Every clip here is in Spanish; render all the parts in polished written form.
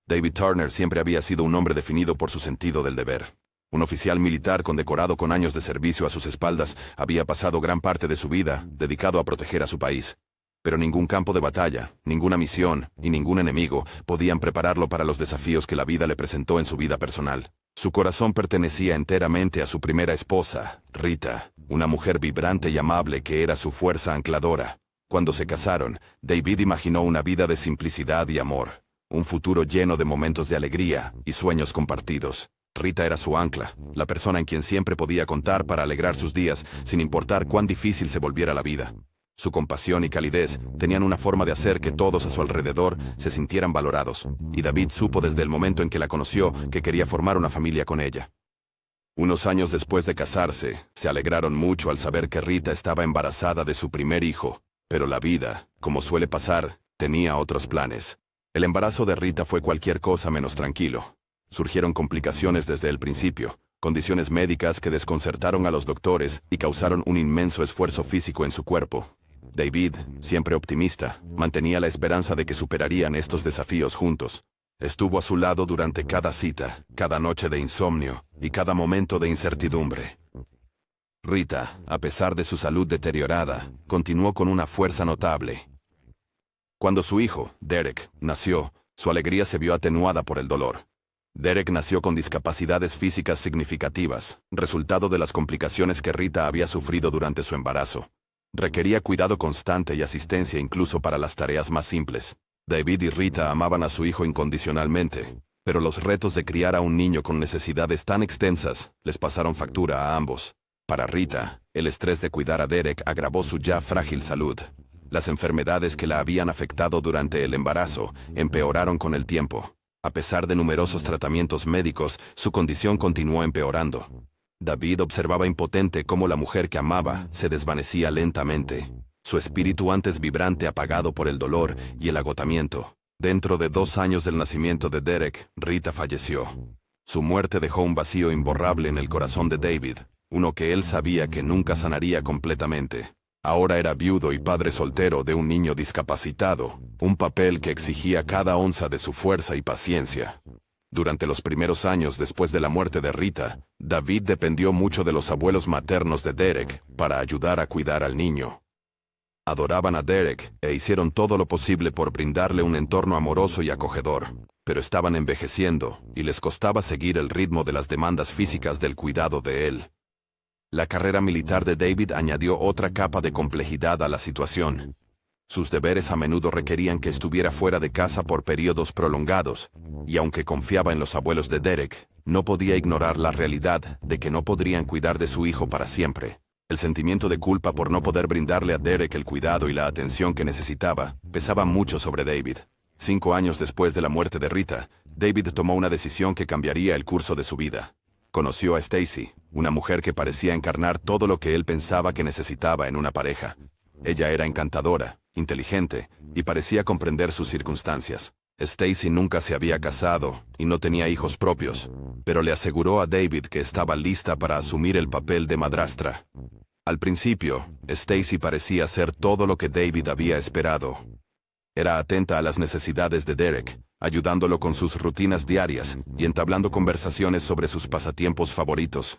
David Turner siempre había sido un hombre definido por su sentido del deber. Un oficial militar condecorado con años de servicio a sus espaldas, había pasado gran parte de su vida dedicado a proteger a su país. Pero ningún campo de batalla, ninguna misión y ningún enemigo podían prepararlo para los desafíos que la vida le presentó en su vida personal. Su corazón pertenecía enteramente a su primera esposa, Rita, una mujer vibrante y amable que era su fuerza ancladora. Cuando se casaron, David imaginó una vida de simplicidad y amor, un futuro lleno de momentos de alegría y sueños compartidos. Rita era su ancla, la persona en quien siempre podía contar para alegrar sus días, sin importar cuán difícil se volviera la vida. Su compasión y calidez tenían una forma de hacer que todos a su alrededor se sintieran valorados, y David supo desde el momento en que la conoció que quería formar una familia con ella. Unos años después de casarse, se alegraron mucho al saber que Rita estaba embarazada de su primer hijo, pero la vida, como suele pasar, tenía otros planes. El embarazo de Rita fue cualquier cosa menos tranquilo. Surgieron complicaciones desde el principio, condiciones médicas que desconcertaron a los doctores y causaron un inmenso esfuerzo físico en su cuerpo. David, siempre optimista, mantenía la esperanza de que superarían estos desafíos juntos. Estuvo a su lado durante cada cita, cada noche de insomnio y cada momento de incertidumbre. Rita, a pesar de su salud deteriorada, continuó con una fuerza notable. Cuando su hijo, Derek, nació, su alegría se vio atenuada por el dolor. Derek nació con discapacidades físicas significativas, resultado de las complicaciones que Rita había sufrido durante su embarazo. Requería cuidado constante y asistencia incluso para las tareas más simples. David y Rita amaban a su hijo incondicionalmente, pero los retos de criar a un niño con necesidades tan extensas les pasaron factura a ambos. Para Rita, el estrés de cuidar a Derek agravó su ya frágil salud. Las enfermedades que la habían afectado durante el embarazo empeoraron con el tiempo. A pesar de numerosos tratamientos médicos, su condición continuó empeorando. David observaba impotente cómo la mujer que amaba se desvanecía lentamente, su espíritu antes vibrante apagado por el dolor y el agotamiento. Dentro de 2 años del nacimiento de Derek, Rita falleció. Su muerte dejó un vacío imborrable en el corazón de David, uno que él sabía que nunca sanaría completamente. Ahora era viudo y padre soltero de un niño discapacitado, un papel que exigía cada onza de su fuerza y paciencia. Durante los primeros años después de la muerte de Rita, David dependió mucho de los abuelos maternos de Derek para ayudar a cuidar al niño. Adoraban a Derek e hicieron todo lo posible por brindarle un entorno amoroso y acogedor, pero estaban envejeciendo y les costaba seguir el ritmo de las demandas físicas del cuidado de él. La carrera militar de David añadió otra capa de complejidad a la situación. Sus deberes a menudo requerían que estuviera fuera de casa por periodos prolongados, y aunque confiaba en los abuelos de Derek, no podía ignorar la realidad de que no podrían cuidar de su hijo para siempre. El sentimiento de culpa por no poder brindarle a Derek el cuidado y la atención que necesitaba pesaba mucho sobre David. 5 años después de la muerte de Rita, David tomó una decisión que cambiaría el curso de su vida. Conoció a Stacy, una mujer que parecía encarnar todo lo que él pensaba que necesitaba en una pareja. Ella era encantadora, inteligente, y parecía comprender sus circunstancias. Stacy nunca se había casado y no tenía hijos propios, pero le aseguró a David que estaba lista para asumir el papel de madrastra. Al principio, Stacy parecía ser todo lo que David había esperado. Era atenta a las necesidades de Derek, ayudándolo con sus rutinas diarias y entablando conversaciones sobre sus pasatiempos favoritos.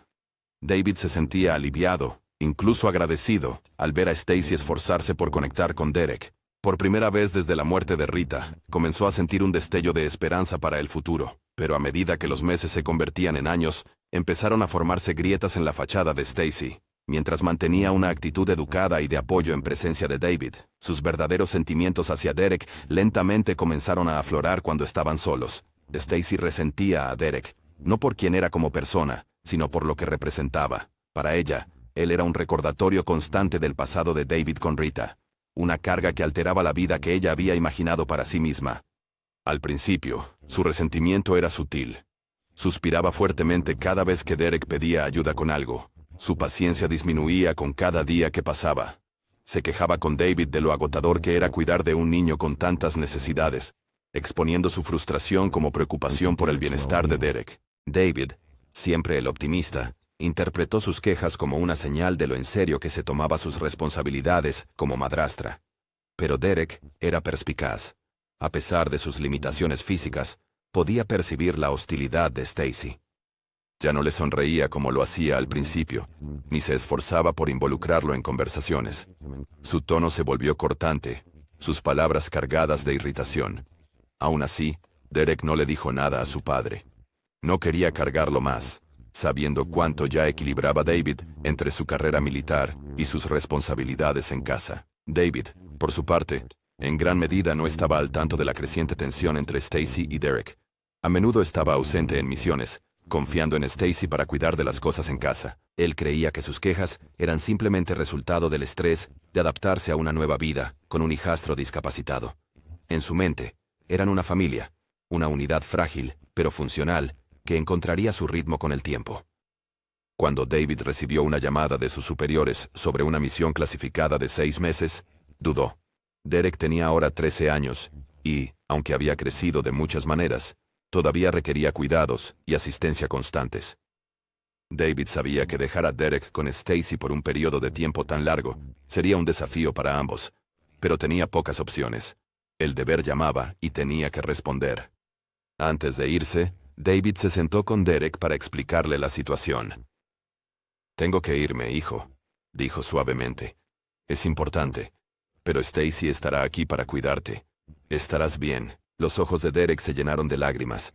David se sentía aliviado, incluso agradecido, al ver a Stacy esforzarse por conectar con Derek. Por primera vez desde la muerte de Rita, comenzó a sentir un destello de esperanza para el futuro, pero a medida que los meses se convertían en años, empezaron a formarse grietas en la fachada de Stacy. Mientras mantenía una actitud educada y de apoyo en presencia de David, sus verdaderos sentimientos hacia Derek lentamente comenzaron a aflorar cuando estaban solos. Stacy resentía a Derek, no por quien era como persona, sino por lo que representaba. Para ella, él era un recordatorio constante del pasado de David con Rita, una carga que alteraba la vida que ella había imaginado para sí misma. Al principio, su resentimiento era sutil. Suspiraba fuertemente cada vez que Derek pedía ayuda con algo. Su paciencia disminuía con cada día que pasaba. Se quejaba con David de lo agotador que era cuidar de un niño con tantas necesidades, exponiendo su frustración como preocupación por el bienestar de Derek. David, siempre el optimista, interpretó sus quejas como una señal de lo en serio que se tomaba sus responsabilidades como madrastra. Pero Derek era perspicaz. A pesar de sus limitaciones físicas, podía percibir la hostilidad de Stacy. Ya no le sonreía como lo hacía al principio, ni se esforzaba por involucrarlo en conversaciones. Su tono se volvió cortante, sus palabras cargadas de irritación. Aún así, Derek no le dijo nada a su padre. No quería cargarlo más, sabiendo cuánto ya equilibraba David entre su carrera militar y sus responsabilidades en casa. David, por su parte, en gran medida no estaba al tanto de la creciente tensión entre Stacy y Derek. A menudo estaba ausente en misiones, confiando en Stacy para cuidar de las cosas en casa. Él creía que sus quejas eran simplemente resultado del estrés de adaptarse a una nueva vida con un hijastro discapacitado. En su mente, eran una familia, una unidad frágil, pero funcional, que encontraría su ritmo con el tiempo. Cuando David recibió una llamada de sus superiores sobre una misión clasificada de 6 meses, dudó. Derek tenía ahora 13 años, y, aunque había crecido de muchas maneras, todavía requería cuidados y asistencia constantes. David sabía que dejar a Derek con Stacy por un periodo de tiempo tan largo sería un desafío para ambos, pero tenía pocas opciones. El deber llamaba y tenía que responder. Antes de irse, David se sentó con Derek para explicarle la situación. «Tengo que irme, hijo», dijo suavemente. «Es importante, pero Stacy estará aquí para cuidarte. Estarás bien». Los ojos de Derek se llenaron de lágrimas.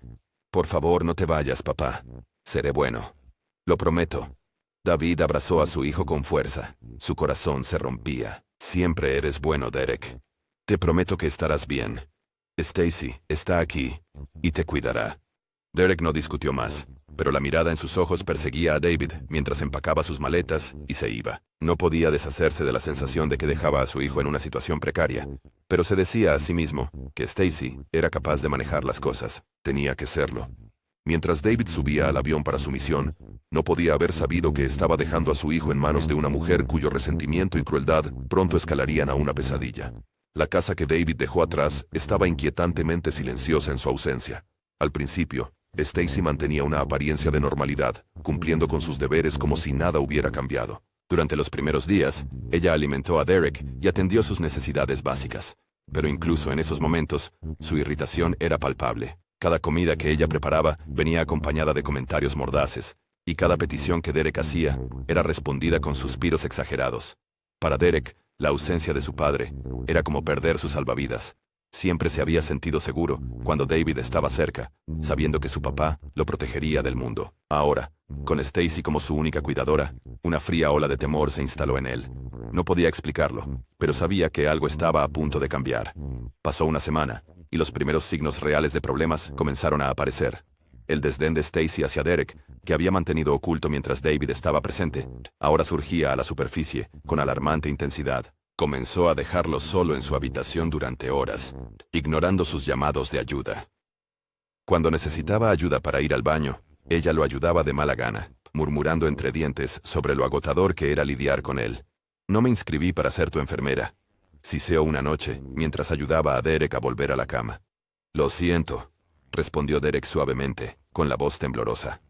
«Por favor, no te vayas, papá. Seré bueno. Lo prometo». David abrazó a su hijo con fuerza. Su corazón se rompía. «Siempre eres bueno, Derek. Te prometo que estarás bien. Stacy está aquí y te cuidará». Derek no discutió más, pero la mirada en sus ojos perseguía a David mientras empacaba sus maletas y se iba. No podía deshacerse de la sensación de que dejaba a su hijo en una situación precaria, pero se decía a sí mismo que Stacy era capaz de manejar las cosas. Tenía que serlo. Mientras David subía al avión para su misión, no podía haber sabido que estaba dejando a su hijo en manos de una mujer cuyo resentimiento y crueldad pronto escalarían a una pesadilla. La casa que David dejó atrás estaba inquietantemente silenciosa en su ausencia. Al principio, Stacy mantenía una apariencia de normalidad, cumpliendo con sus deberes como si nada hubiera cambiado. Durante los primeros días, ella alimentó a Derek y atendió sus necesidades básicas. Pero incluso en esos momentos, su irritación era palpable. Cada comida que ella preparaba venía acompañada de comentarios mordaces, y cada petición que Derek hacía era respondida con suspiros exagerados. Para Derek, la ausencia de su padre era como perder sus salvavidas. Siempre se había sentido seguro cuando David estaba cerca, sabiendo que su papá lo protegería del mundo. Ahora, con Stacy como su única cuidadora, una fría ola de temor se instaló en él. No podía explicarlo, pero sabía que algo estaba a punto de cambiar. Pasó una semana, y los primeros signos reales de problemas comenzaron a aparecer. El desdén de Stacy hacia Derek, que había mantenido oculto mientras David estaba presente, ahora surgía a la superficie con alarmante intensidad. Comenzó a dejarlo solo en su habitación durante horas, ignorando sus llamados de ayuda. Cuando necesitaba ayuda para ir al baño, ella lo ayudaba de mala gana, murmurando entre dientes sobre lo agotador que era lidiar con él. «No me inscribí para ser tu enfermera», siseó una noche, mientras ayudaba a Derek a volver a la cama. «Lo siento», respondió Derek suavemente, con la voz temblorosa.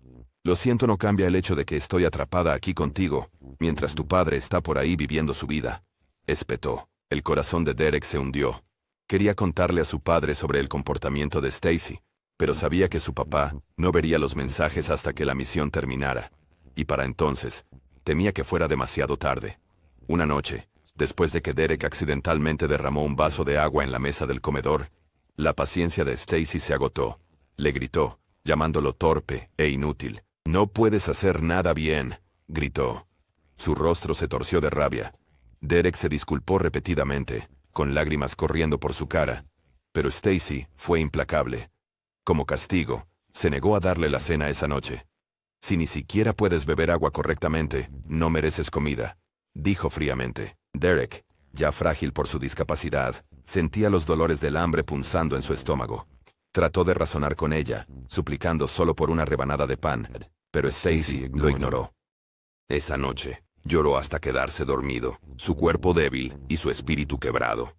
«Lo siento no cambia el hecho de que estoy atrapada aquí contigo, mientras tu padre está por ahí viviendo su vida», espetó. El corazón de Derek se hundió. Quería contarle a su padre sobre el comportamiento de Stacy, pero sabía que su papá no vería los mensajes hasta que la misión terminara. Y para entonces, temía que fuera demasiado tarde. Una noche, después de que Derek accidentalmente derramó un vaso de agua en la mesa del comedor, la paciencia de Stacy se agotó. Le gritó, llamándolo torpe e inútil. «No puedes hacer nada bien», gritó. Su rostro se torció de rabia. Derek se disculpó repetidamente, con lágrimas corriendo por su cara, pero Stacy fue implacable. Como castigo, se negó a darle la cena esa noche. «Si ni siquiera puedes beber agua correctamente, no mereces comida», dijo fríamente. Derek, ya frágil por su discapacidad, sentía los dolores del hambre punzando en su estómago. Trató de razonar con ella, suplicando solo por una rebanada de pan, pero Stacy lo ignoró. Esa noche, lloró hasta quedarse dormido, su cuerpo débil y su espíritu quebrado.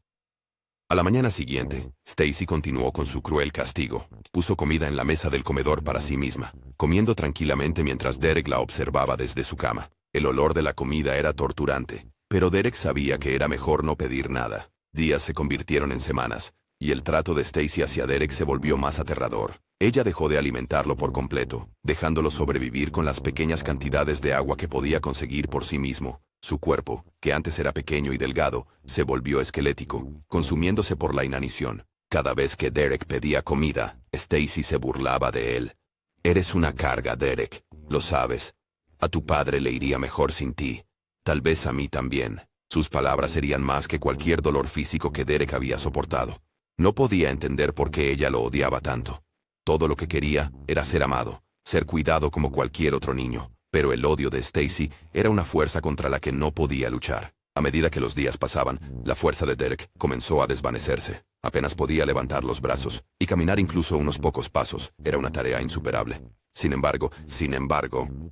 A la mañana siguiente, Stacy continuó con su cruel castigo. Puso comida en la mesa del comedor para sí misma, comiendo tranquilamente mientras Derek la observaba desde su cama. El olor de la comida era torturante, pero Derek sabía que era mejor no pedir nada. Días se convirtieron en semanas, y el trato de Stacy hacia Derek se volvió más aterrador. Ella dejó de alimentarlo por completo, dejándolo sobrevivir con las pequeñas cantidades de agua que podía conseguir por sí mismo. Su cuerpo, que antes era pequeño y delgado, se volvió esquelético, consumiéndose por la inanición. Cada vez que Derek pedía comida, Stacy se burlaba de él. «Eres una carga, Derek, lo sabes. A tu padre le iría mejor sin ti. Tal vez a mí también». Sus palabras serían más que cualquier dolor físico que Derek había soportado. No podía entender por qué ella lo odiaba tanto. Todo lo que quería era ser amado, ser cuidado como cualquier otro niño. Pero el odio de Stacy era una fuerza contra la que no podía luchar. A medida que los días pasaban, la fuerza de Derek comenzó a desvanecerse. Apenas podía levantar los brazos, y caminar incluso unos pocos pasos era una tarea insuperable. Sin embargo,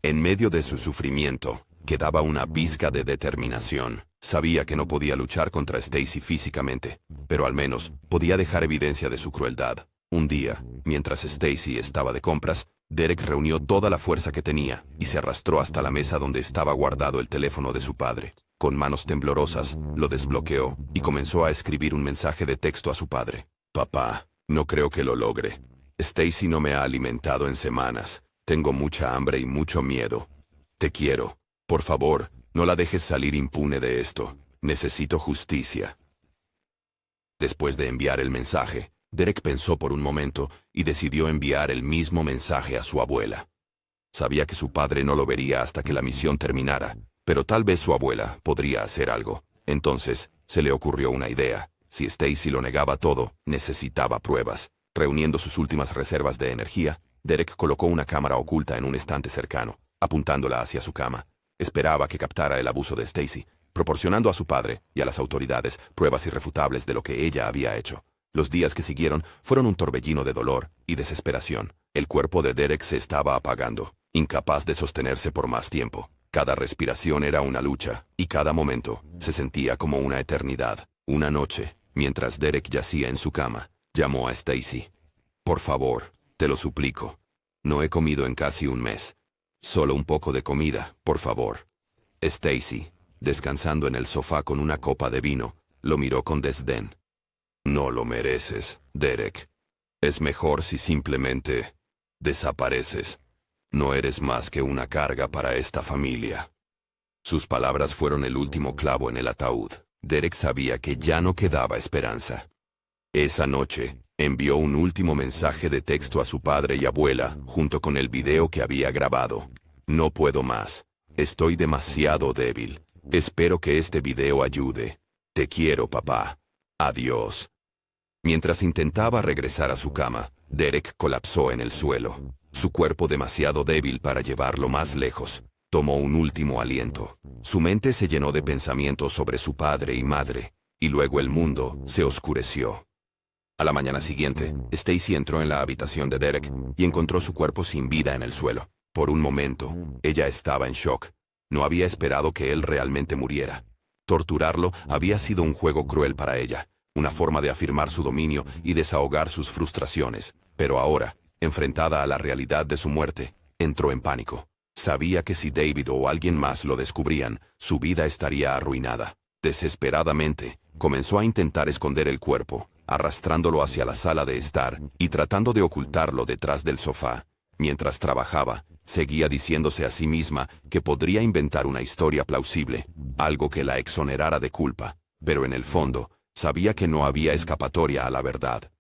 en medio de su sufrimiento, quedaba una pizca de determinación. Sabía que no podía luchar contra Stacy físicamente, pero al menos podía dejar evidencia de su crueldad. Un día, mientras Stacy estaba de compras, Derek reunió toda la fuerza que tenía y se arrastró hasta la mesa donde estaba guardado el teléfono de su padre. Con manos temblorosas, lo desbloqueó y comenzó a escribir un mensaje de texto a su padre. «Papá, no creo que lo logre. Stacy no me ha alimentado en semanas. Tengo mucha hambre y mucho miedo. Te quiero. Por favor, no la dejes salir impune de esto. Necesito justicia». Después de enviar el mensaje, Derek pensó por un momento y decidió enviar el mismo mensaje a su abuela. Sabía que su padre no lo vería hasta que la misión terminara, pero tal vez su abuela podría hacer algo. Entonces, se le ocurrió una idea. Si Stacy lo negaba todo, necesitaba pruebas. Reuniendo sus últimas reservas de energía, Derek colocó una cámara oculta en un estante cercano, apuntándola hacia su cama. Esperaba que captara el abuso de Stacy, proporcionando a su padre y a las autoridades pruebas irrefutables de lo que ella había hecho. Los días que siguieron fueron un torbellino de dolor y desesperación. El cuerpo de Derek se estaba apagando, incapaz de sostenerse por más tiempo. Cada respiración era una lucha, y cada momento se sentía como una eternidad. Una noche, mientras Derek yacía en su cama, llamó a Stacy. «Por favor, te lo suplico. No he comido en casi un mes. Solo un poco de comida, por favor». Stacy, descansando en el sofá con una copa de vino, lo miró con desdén. «No lo mereces, Derek. Es mejor si simplemente desapareces. No eres más que una carga para esta familia». Sus palabras fueron el último clavo en el ataúd. Derek sabía que ya no quedaba esperanza. Esa noche, envió un último mensaje de texto a su padre y abuela, junto con el video que había grabado. «No puedo más. Estoy demasiado débil. Espero que este video ayude. Te quiero, papá. Adiós». Mientras intentaba regresar a su cama, Derek colapsó en el suelo. Su cuerpo demasiado débil para llevarlo más lejos. Tomó un último aliento. Su mente se llenó de pensamientos sobre su padre y madre, y luego el mundo se oscureció. A la mañana siguiente, Stacy entró en la habitación de Derek y encontró su cuerpo sin vida en el suelo. Por un momento, ella estaba en shock. No había esperado que él realmente muriera. Torturarlo había sido un juego cruel para ella, una forma de afirmar su dominio y desahogar sus frustraciones. Pero ahora, enfrentada a la realidad de su muerte, entró en pánico. Sabía que si David o alguien más lo descubrían, su vida estaría arruinada. Desesperadamente, comenzó a intentar esconder el cuerpo, arrastrándolo hacia la sala de estar y tratando de ocultarlo detrás del sofá. Mientras trabajaba, seguía diciéndose a sí misma que podría inventar una historia plausible, algo que la exonerara de culpa, pero en el fondo, sabía que no había escapatoria a la verdad.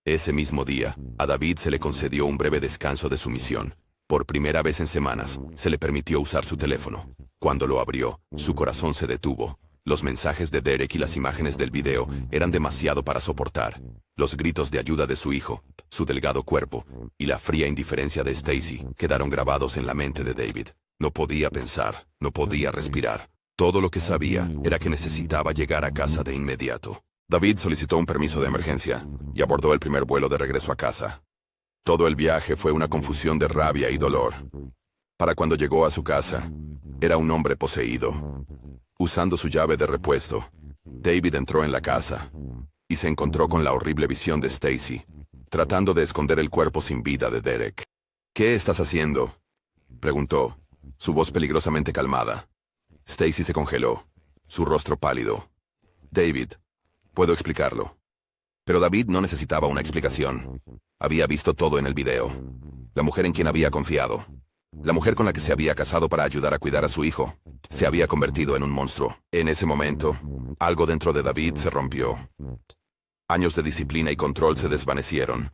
Ese mismo día, a David se le concedió un breve descanso de su misión. Por primera vez en semanas, se le permitió usar su teléfono. Cuando lo abrió, su corazón se detuvo. Los mensajes de Derek y las imágenes del video eran demasiado para soportar. Los gritos de ayuda de su hijo, su delgado cuerpo, y la fría indiferencia de Stacy quedaron grabados en la mente de David. No podía pensar, no podía respirar. Todo lo que sabía era que necesitaba llegar a casa de inmediato. David solicitó un permiso de emergencia y abordó el primer vuelo de regreso a casa. Todo el viaje fue una confusión de rabia y dolor. Para cuando llegó a su casa, era un hombre poseído. Usando su llave de repuesto, David entró en la casa y se encontró con la horrible visión de Stacy, tratando de esconder el cuerpo sin vida de Derek. «¿Qué estás haciendo?», preguntó, su voz peligrosamente calmada. Stacy se congeló, su rostro pálido. «David, puedo explicarlo. Pero David no necesitaba una explicación. Había visto todo en el video. La mujer en quien había confiado, la mujer con la que se había casado para ayudar a cuidar a su hijo, se había convertido en un monstruo. En ese momento, algo dentro de David se rompió. Años de disciplina y control se desvanecieron,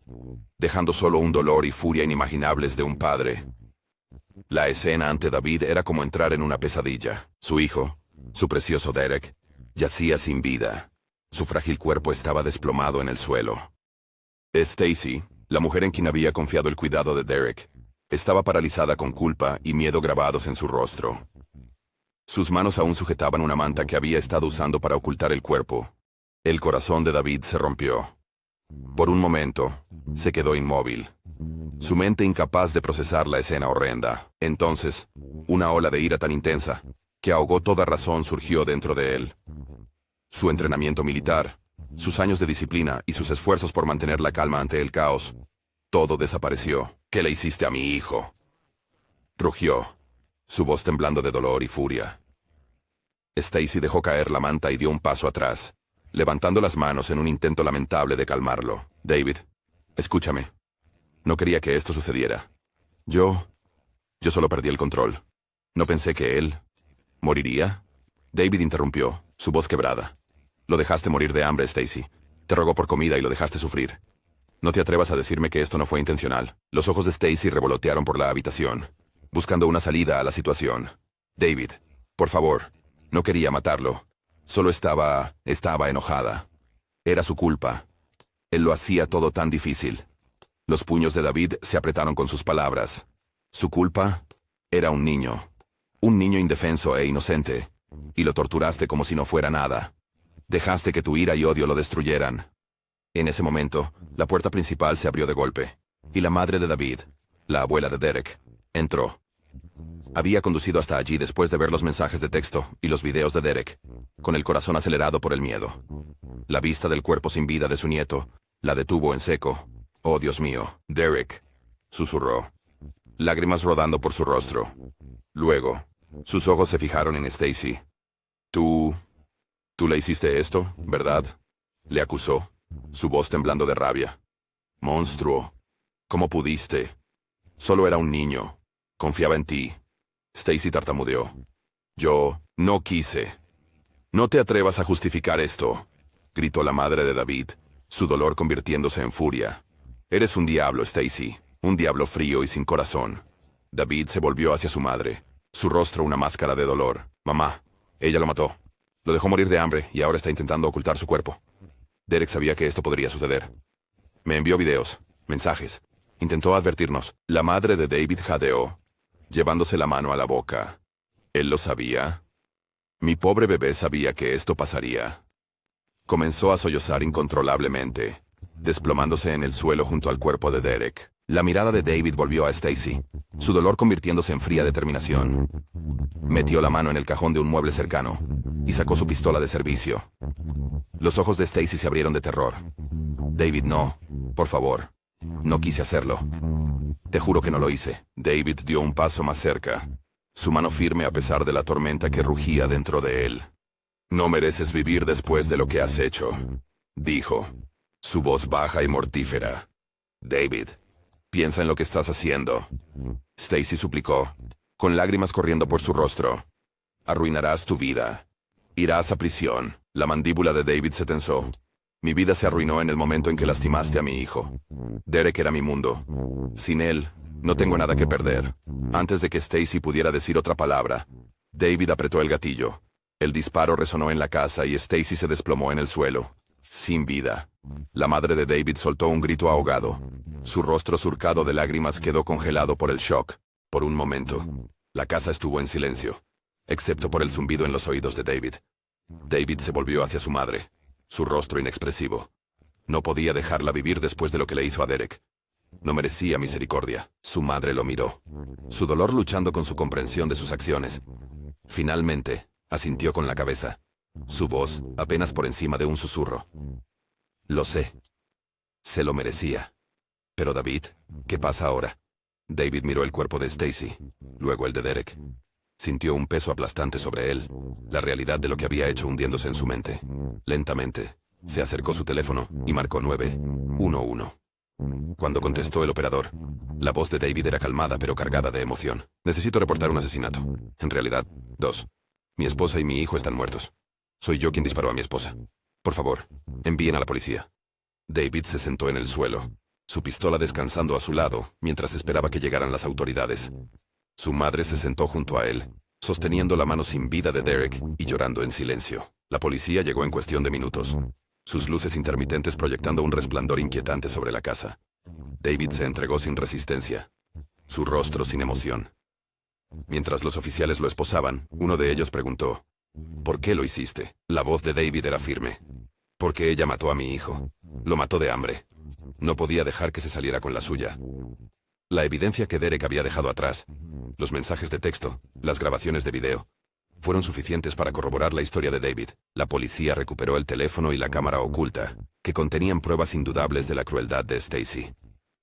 dejando solo un dolor y furia inimaginables de un padre. La escena ante David era como entrar en una pesadilla. Su hijo, su precioso Derek, yacía sin vida. Su frágil cuerpo estaba desplomado en el suelo. Stacy, la mujer en quien había confiado el cuidado de Derek, estaba paralizada con culpa y miedo grabados en su rostro. Sus manos aún sujetaban una manta que había estado usando para ocultar el cuerpo. El corazón de David se rompió. Por un momento, se quedó inmóvil, su mente incapaz de procesar la escena horrenda. Entonces, una ola de ira tan intensa, que ahogó toda razón, surgió dentro de él. Su entrenamiento militar, sus años de disciplina y sus esfuerzos por mantener la calma ante el caos, todo desapareció. ¿Qué le hiciste a mi hijo?, rugió, su voz temblando de dolor y furia. Stacy dejó caer la manta y dio un paso atrás, levantando las manos en un intento lamentable de calmarlo. David, escúchame. No quería que esto sucediera. Yo solo perdí el control. No pensé que él moriría. David interrumpió, su voz quebrada. Lo dejaste morir de hambre, Stacy. Te rogó por comida y lo dejaste sufrir. No te atrevas a decirme que esto no fue intencional. Los ojos de Stacy revolotearon por la habitación, buscando una salida a la situación. David, por favor, no quería matarlo. Solo estaba enojada. Era su culpa. Él lo hacía todo tan difícil. Los puños de David se apretaron con sus palabras. Su culpa era un niño indefenso e inocente, y lo torturaste como si no fuera nada. Dejaste que tu ira y odio lo destruyeran. En ese momento, la puerta principal se abrió de golpe, y la madre de David, la abuela de Derek, entró. Había conducido hasta allí después de ver los mensajes de texto y los videos de Derek, con el corazón acelerado por el miedo. La vista del cuerpo sin vida de su nieto la detuvo en seco. «Oh, Dios mío, Derek», susurró, lágrimas rodando por su rostro. Luego, sus ojos se fijaron en Stacy. Tú le hiciste esto, ¿verdad?», le acusó, su voz temblando de rabia. «Monstruo, ¿cómo pudiste? Solo era un niño. Confiaba en ti». Stacy tartamudeó. «Yo no quise». «No te atrevas a justificar esto», gritó la madre de David, su dolor convirtiéndose en furia. «Eres un diablo, Stacy, un diablo frío y sin corazón». David se volvió hacia su madre, su rostro una máscara de dolor. «Mamá, ella lo mató. Lo dejó morir de hambre y ahora está intentando ocultar su cuerpo. Derek sabía que esto podría suceder. Me envió videos, mensajes. Intentó advertirnos». La madre de David jadeó, llevándose la mano a la boca. «¿Él lo sabía? Mi pobre bebé sabía que esto pasaría». Comenzó a sollozar incontrolablemente, desplomándose en el suelo junto al cuerpo de Derek. La mirada de David volvió a Stacy, su dolor convirtiéndose en fría determinación. Metió la mano en el cajón de un mueble cercano y sacó su pistola de servicio. Los ojos de Stacy se abrieron de terror. «David, no, por favor. No quise hacerlo. Te juro que no lo hice». David dio un paso más cerca, su mano firme a pesar de la tormenta que rugía dentro de él. «No mereces vivir después de lo que has hecho», dijo, su voz baja y mortífera. «David, piensa en lo que estás haciendo». Stacy suplicó, con lágrimas corriendo por su rostro. «Arruinarás tu vida. Irás a prisión». La mandíbula de David se tensó. «Mi vida se arruinó en el momento en que lastimaste a mi hijo. Derek era mi mundo. Sin él, no tengo nada que perder». Antes de que Stacy pudiera decir otra palabra, David apretó el gatillo. El disparo resonó en la casa y Stacy se desplomó en el suelo, sin vida. La madre de David soltó un grito ahogado. Su rostro surcado de lágrimas quedó congelado por el shock. Por un momento, la casa estuvo en silencio, excepto por el zumbido en los oídos de David. David se volvió hacia su madre, su rostro inexpresivo. No podía dejarla vivir después de lo que le hizo a Derek. No merecía misericordia. Su madre lo miró, su dolor luchando con su comprensión de sus acciones. Finalmente, asintió con la cabeza, su voz apenas por encima de un susurro. «Lo sé. Se lo merecía. Pero David, ¿qué pasa ahora?». David miró el cuerpo de Stacy, luego el de Derek. Sintió un peso aplastante sobre él, la realidad de lo que había hecho hundiéndose en su mente. Lentamente, Se acercó su teléfono y marcó 911. Cuando contestó el operador, la voz de David era calmada pero cargada de emoción. Necesito reportar un asesinato. En realidad, dos. Mi esposa y mi hijo están muertos. Soy yo quien disparó a mi esposa. Por favor, envíen a la policía. David se sentó en el suelo, su pistola descansando a su lado, mientras esperaba que llegaran las autoridades. Su madre se sentó junto a él, sosteniendo la mano sin vida de Derek y llorando en silencio. La policía llegó en cuestión de minutos, sus luces intermitentes proyectando un resplandor inquietante sobre la casa. David se entregó sin resistencia, su rostro sin emoción. Mientras los oficiales lo esposaban, uno de ellos preguntó, ¿por qué lo hiciste? La voz de David era firme. Porque ella mató a mi hijo. Lo mató de hambre. No podía dejar que se saliera con la suya. La evidencia que Derek había dejado atrás, los mensajes de texto, las grabaciones de video, fueron suficientes para corroborar la historia de David. La policía recuperó el teléfono y la cámara oculta, que contenían pruebas indudables de la crueldad de Stacy.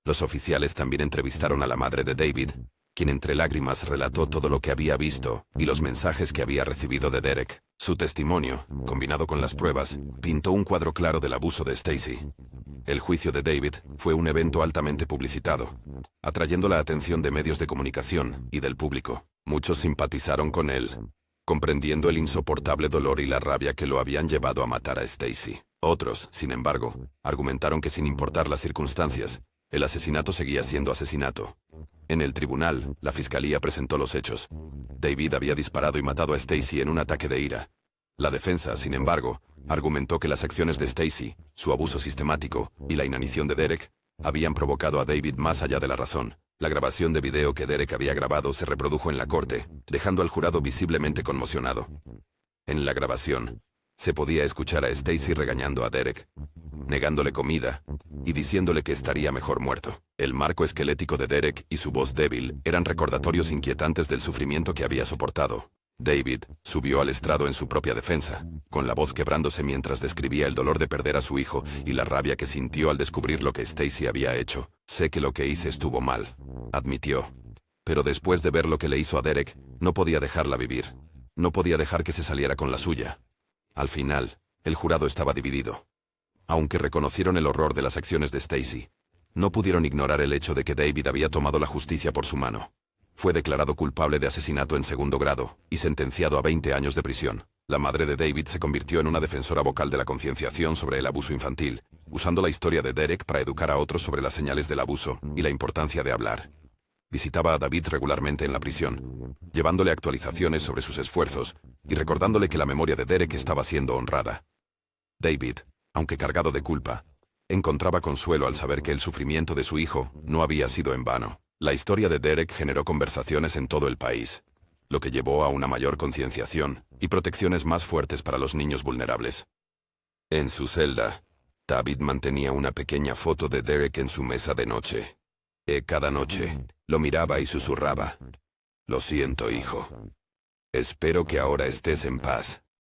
Los oficiales también entrevistaron a la madre de David, quien entre lágrimas relató todo lo que había visto y los mensajes que había recibido de Derek. Su testimonio, combinado con las pruebas, pintó un cuadro claro del abuso de Stacy. El juicio de David fue un evento altamente publicitado, atrayendo la atención de medios de comunicación y del público. Muchos simpatizaron con él, comprendiendo el insoportable dolor y la rabia que lo habían llevado a matar a Stacy. Otros, sin embargo, argumentaron que sin importar las circunstancias, el asesinato seguía siendo asesinato. En el tribunal, la fiscalía presentó los hechos. David había disparado y matado a Stacy en un ataque de ira. La defensa, sin embargo, argumentó que las acciones de Stacy, su abuso sistemático y la inanición de Derek habían provocado a David más allá de la razón. La grabación de video que Derek había grabado se reprodujo en la corte, dejando al jurado visiblemente conmocionado. En la grabación, se podía escuchar a Stacy regañando a Derek, negándole comida y diciéndole que estaría mejor muerto. El marco esquelético de Derek y su voz débil eran recordatorios inquietantes del sufrimiento que había soportado. David subió al estrado en su propia defensa, con la voz quebrándose mientras describía el dolor de perder a su hijo y la rabia que sintió al descubrir lo que Stacy había hecho. Sé que lo que hice estuvo mal, admitió. Pero después de ver lo que le hizo a Derek, no podía dejarla vivir. No podía dejar que se saliera con la suya. Al final, el jurado estaba dividido. Aunque reconocieron el horror de las acciones de Stacy, no pudieron ignorar el hecho de que David había tomado la justicia por su mano. Fue declarado culpable de asesinato en segundo grado y sentenciado a 20 años de prisión. La madre de David se convirtió en una defensora vocal de la concienciación sobre el abuso infantil, usando la historia de Derek para educar a otros sobre las señales del abuso y la importancia de hablar. Visitaba a David regularmente en la prisión, llevándole actualizaciones sobre sus esfuerzos y recordándole que la memoria de Derek estaba siendo honrada. David, aunque cargado de culpa, encontraba consuelo al saber que el sufrimiento de su hijo no había sido en vano. La historia de Derek generó conversaciones en todo el país, lo que llevó a una mayor concienciación y protecciones más fuertes para los niños vulnerables. En su celda, David mantenía una pequeña foto de Derek en su mesa de noche. Cada noche, lo miraba y susurraba, «Lo siento, hijo. Espero que ahora estés en paz».